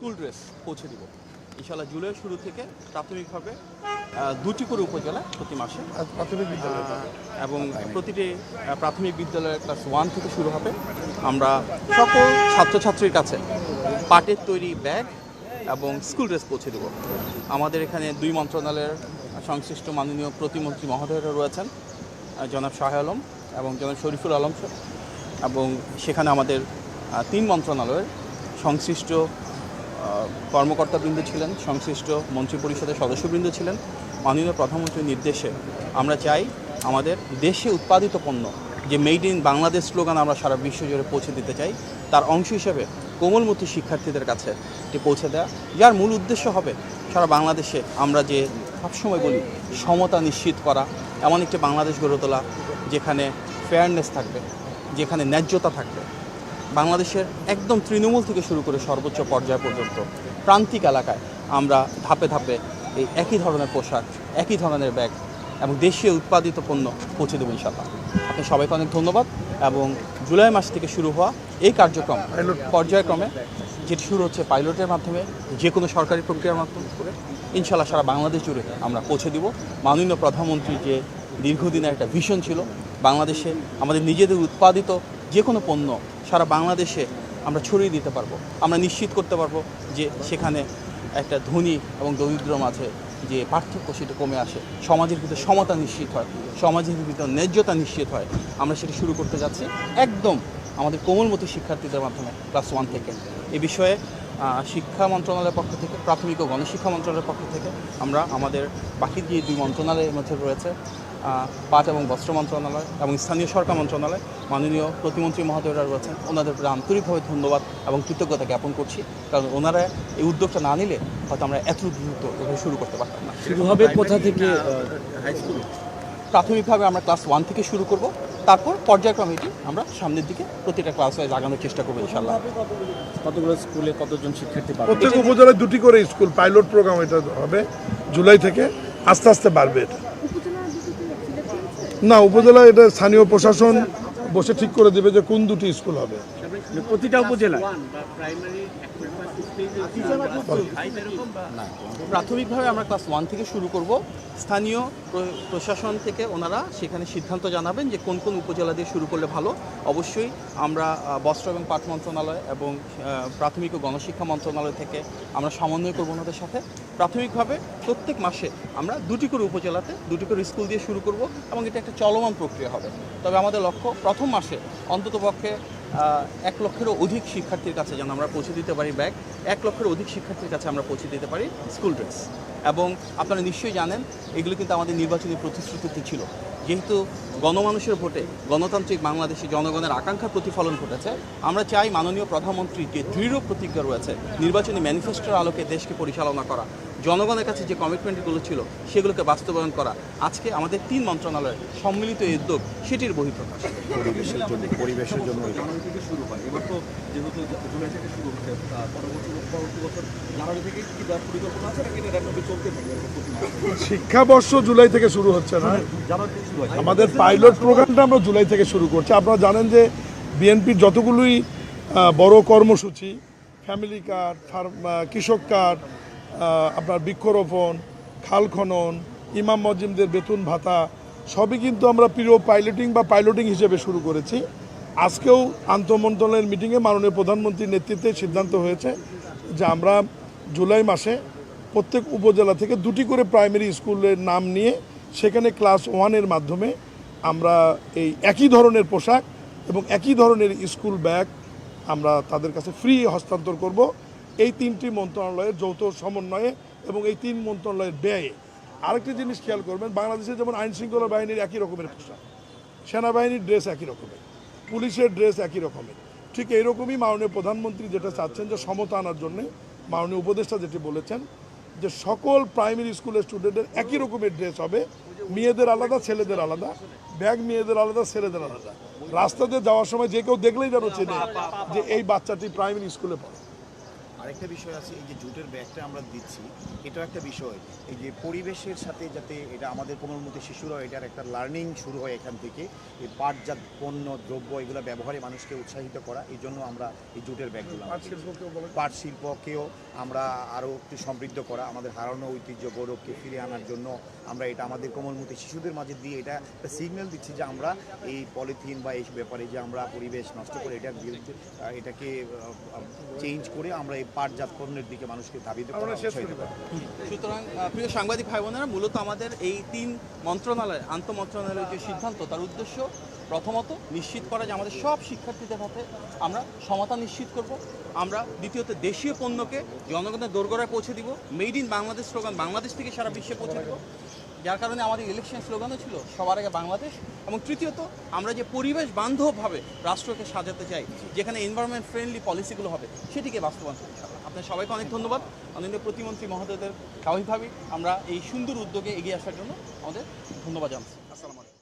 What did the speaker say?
School dress পৌঁছে দিব ইনশাআল্লাহ। জুলাই শুরু থেকে প্রাথমিকভাবে 2টি করে উপজেলা প্রতি মাসে প্রাথমিক বিদ্যালয় এবং প্রতিটি প্রাথমিক বিদ্যালয়ের ক্লাস 1 থেকে শুরু হবে। আমরা সকল ছাত্রছাত্রীর কাছে পাটের তৈরি ব্যাগ এবং স্কুল ড্রেস পৌঁছে দেব। আমাদের এখানে 2 মন্ত্রণালয়ের সংশ্লিষ্ট মাননীয় প্রতিমন্ত্রী মহোদয়রা রয়েছেন, জনাব শাহ আলম এবং জনাব শরীফুল আলম, এবং সেখানে আমাদের 3 মন্ত্রণালয়ের সংশ্লিষ্ট কর্মকর্তাবৃন্দ ছিলেন, সংশ্লিষ্ট মন্ত্রী পরিষদের সদস্যবৃন্দ ছিলেন। মাননীয় প্রধানমন্ত্রীর নির্দেশে আমরা চাই আমাদের দেশে উৎপাদিত পণ্য, যে মেড ইন বাংলাদেশ স্লোগান আমরা সারা বিশ্ব জুড়ে পৌঁছে দিতে চাই, তার অংশ হিসেবে কোমলমতি শিক্ষার্থীদের কাছে এটি পৌঁছে দেওয়া, যার মূল উদ্দেশ্য হবে সারা বাংলাদেশে আমরা যে সবসময় বলি সমতা নিশ্চিত করা, এমন একটি বাংলাদেশ গড়ে তোলা যেখানে ফেয়ারনেস থাকবে, যেখানে ন্যায্যতা থাকবে। বাংলাদেশের একদম তৃণমূল থেকে শুরু করে সর্বোচ্চ পর্যায় পর্যন্ত প্রান্তিক এলাকায় আমরা ধাপে ধাপে এই একই ধরনের পোশাক, একই ধরনের ব্যাগ এবং দেশীয় উৎপাদিত পণ্য পৌঁছে দেবো ইনশাআল্লাহ। আপনি সবাইকে অনেক ধন্যবাদ। এবং জুলাই মাস থেকে শুরু হওয়া এই কার্যক্রম পর্যায়ক্রমে যেটি শুরু হচ্ছে পাইলটের মাধ্যমে, যে কোনো সরকারি প্রক্রিয়ার মাধ্যমে করে ইনশাআল্লাহ সারা বাংলাদেশ জুড়ে আমরা পৌঁছে দিব। মাননীয় প্রধানমন্ত্রীর যে দীর্ঘদিনের একটা ভিশন ছিল, বাংলাদেশে আমাদের নিজেদের উৎপাদিত যে কোনো পণ্য সারা বাংলাদেশে আমরা ছড়িয়ে দিতে পারবো, আমরা নিশ্চিত করতে পারবো যে সেখানে একটা ধনী এবং দরিদ্র মাঝে যে পার্থক্য সেটা কমে আসে, সমাজের ভিতরে সমতা নিশ্চিত হয়, সমাজের ভিতরে ন্যায্যতা নিশ্চিত হয়। আমরা সেটা শুরু করতে যাচ্ছি একদম আমাদের কোমলমতি শিক্ষার্থীদের মাধ্যমে ক্লাস 1 থেকে। এ বিষয়ে শিক্ষা মন্ত্রণালয়ের পক্ষ থেকে, প্রাথমিক ও গণশিক্ষা মন্ত্রণালয়ের পক্ষ থেকে আমরা আমাদের বাকি যে 2 মন্ত্রণালয়ের মধ্যে রয়েছে, পাট এবং বস্ত্র মন্ত্রণালয় এবং স্থানীয় সরকার মন্ত্রণালয়, মাননীয় প্রতিমন্ত্রী মহোদয়রা রয়েছেন, ওনাদের প্রতি আন্তরিকভাবে ধন্যবাদ এবং কৃতজ্ঞতা জ্ঞাপন করছি। কারণ ওনারা এই উদ্যোগটা না নিলে হয়তো আমরা এত দ্রুত এভাবে শুরু করতে পারতাম না। শুরু হবে কোথা থেকে? High school. প্রাথমিকভাবে আমরা ক্লাস 1 থেকে শুরু করব, তারপর পর্যায়ক্রমে এটি আমরা সামনের দিকে প্রতিটা ক্লাস ওয়াইজ আগানোর চেষ্টা করবো ইনশাআল্লাহ। কতগুলো স্কুলে কতজন শিক্ষার্থী পাবে? প্রত্যেক উপজেলায় 2টি করে স্কুল পাইলট প্রোগ্রাম এটা হবে জুলাই থেকে, আস্তে আস্তে বাড়বে এটা। না, উপজেলা এটা স্থানীয় প্রশাসন বসে ঠিক করে দেবে যে কোন 2টি স্কুল হবে। প্রতিটা উপজেলায় প্রাথমিকভাবে আমরা ক্লাস 1 থেকে শুরু করব। স্থানীয় প্রশাসন থেকে ওনারা সেখানে সিদ্ধান্ত জানাবেন যে কোন কোন উপজেলা দিয়ে শুরু করলে ভালো। অবশ্যই আমরা বস্ত্র এবং পাট মন্ত্রণালয় এবং প্রাথমিক ও গণশিক্ষা মন্ত্রণালয় থেকে আমরা সমন্বয় করব ওনাদের সাথে। প্রাথমিকভাবে প্রত্যেক মাসে আমরা 2টি করে উপজেলাতে 2টি করে স্কুল দিয়ে শুরু করব এবং এটা একটা চলমান প্রক্রিয়া হবে। তবে আমাদের লক্ষ্য প্রথম মাসে অন্ততপক্ষে 1 লক্ষেরও অধিক শিক্ষার্থীর কাছে যেন আমরা পৌঁছে দিতে পারি ব্যাগ, 1 লক্ষের অধিক শিক্ষার্থীর কাছে আমরা পৌঁছে দিতে পারি স্কুল ড্রেস। এবং আপনারা নিশ্চয়ই জানেন এগুলো কিন্তু আমাদের নির্বাচনী প্রতিশ্রুতিতে ছিল। যেহেতু গণমানুষের ভোটে গণতান্ত্রিক বাংলাদেশে জনগণের আকাঙ্ক্ষার প্রতিফলন ঘটেছে, আমরা চাই মাননীয় প্রধানমন্ত্রীর যে দৃঢ় প্রতিজ্ঞা রয়েছে নির্বাচনী ম্যানিফেস্টোর আলোকে দেশকে পরিচালনা করা, জনগণের কাছে যে কমিটমেন্টগুলো ছিল সেগুলোকে বাস্তবায়ন করা, আজকে আমাদের 3 মন্ত্রণালয়ের সম্মিলিত উদ্যোগ সেটির বহিঃপ্রকাশ। পরিবেশের জন্য শুরু হয় এবার তো যেহেতু জুলাই থেকে শুরু হচ্ছে, পরবর্তী বছর জানুয়ারি থেকে কি পরিকল্পনা আছে নাকি এটা চলতে থাকবে? শিক্ষাবর্ষ জুলাই থেকে শুরু হচ্ছে না, জানুয়ারি থেকে শুরু হয় আমাদের পাইলট প্রোগ্রামটা আমরা জুলাই থেকে শুরু করছি। আপনারা জানেন যে বিএনপির যতগুলোই বড় কর্মসূচি, ফ্যামিলি কার্ড, কৃষক কার্ড, আপনার বৃক্ষরোপণ, খাল খনন, ইমাম মসজিদদের বেতন ভাতা, সবই কিন্তু আমরা প্রিয় পাইলটিং হিসেবে শুরু করেছি। আজকেও আন্তঃমন্ত্রণালয়ের মিটিংয়ে মাননীয় প্রধানমন্ত্রীর নেতৃত্বে সিদ্ধান্ত হয়েছে যে আমরা জুলাই মাসে প্রত্যেক উপজেলা থেকে 2টি করে প্রাইমারি স্কুলের নাম নিয়ে সেখানে ক্লাস 1-এর মাধ্যমে আমরা এই একই ধরনের পোশাক এবং একই ধরনের স্কুল ব্যাগ আমরা তাদের কাছে ফ্রি হস্তান্তর করব। এই 3টি মন্ত্রণালয়ের যৌথ সমন্বয়ে এবং এই 3 মন্ত্রণালয়ের ব্যয়ে। আরেকটি জিনিস খেয়াল করবেন, বাংলাদেশে যেমন আইনশৃঙ্খলা বাহিনীর একই রকমের পোশাক, সেনাবাহিনীর ড্রেস একই রকমের, পুলিশের ড্রেস একই রকমের, ঠিক এইরকমই মাননীয় প্রধানমন্ত্রী যেটা চাচ্ছেন যে সমতা আনার জন্যে, মাননীয় উপদেষ্টা যেটি বলেছেন যে সকল প্রাইমারি স্কুলের স্টুডেন্টের একই রকমের ড্রেস হবে, মেয়েদের আলাদা ছেলেদের আলাদা, ব্যাগ মেয়েদের আলাদা ছেলেদের আলাদা। রাস্তাতে যাওয়ার সময় যে কেউ দেখলেই যেন চেনে যে এই বাচ্চাটি প্রাইমারি স্কুলে পড়ে। আরেকটা বিষয় আছে, এই যে জুটের ব্যাগটা আমরা দিচ্ছি, এটাও একটা বিষয়। এই যে পরিবেশের সাথে যাতে এটা আমাদের কোমলমতি শিশুরাও এটার একটা লার্নিং শুরু হয় এখান থেকে, এই পাটজাত পণ্য দ্রব্য এগুলো ব্যবহারে মানুষকে উৎসাহিত করা, এই জন্য আমরা এই জুটের ব্যাগগুলো পাট শিল্পকেও বলেন। পাট শিল্পকেও আমরা আরও একটু সমৃদ্ধ করা, আমাদের হারানো ঐতিহ্য গৌরবকে ফিরে আনার জন্য আমরা এটা আমাদের কোমলমতি শিশুদের মাঝে দিয়ে এটা একটা সিগন্যাল দিচ্ছি যে আমরা এই পলিথিন বা এই ব্যাপারে যে আমরা পরিবেশ নষ্ট করে এটার বিরুদ্ধে এটাকে চেঞ্জ করে আমরা এই পাটজাত পণ্যের দিকে মানুষকে ধাবিত করা, আমরা শেষ উৎসাহিত করি। করা। সুতরাং প্রিয় সাংবাদিক ভাই বোনেরা, মূলত আমাদের এই 3 মন্ত্রণালয় আন্তঃমন্ত্রণালয়ের যে সিদ্ধান্ত, তার উদ্দেশ্য প্রথমত নিশ্চিত করা যে আমাদের সব শিক্ষার্থীদের হাতে আমরা সমতা নিশ্চিত করব। আমরা দ্বিতীয়ত দেশীয় পণ্যকে জনগণের দোরগোড়ায় পৌঁছে দিব, made in Bangladesh slogan Bangladesh থেকে সারা বিশ্বে পৌঁছে দেব, যার কারণে আমাদের ইলেকশন স্লোগানও ছিল সবার আগে বাংলাদেশ। এবং তৃতীয়ত আমরা যে পরিবেশ বান্ধবভাবে রাষ্ট্রকে সাজাতে চাই, যেখানে এনভায়রনমেন্ট ফ্রেন্ডলি পলিসিগুলো হবে, সেটিকে বাস্তবায়ন করতে হবে। আপনার সবাইকে অনেক ধন্যবাদ। মাননীয় প্রতিমন্ত্রী মহোদয়দের স্বাভাবিকভাবেই আমরা এই সুন্দর উদ্যোগে এগিয়ে আসার জন্য আমাদের ধন্যবাদ জানাচ্ছি। আসসালামু আলাইকুম।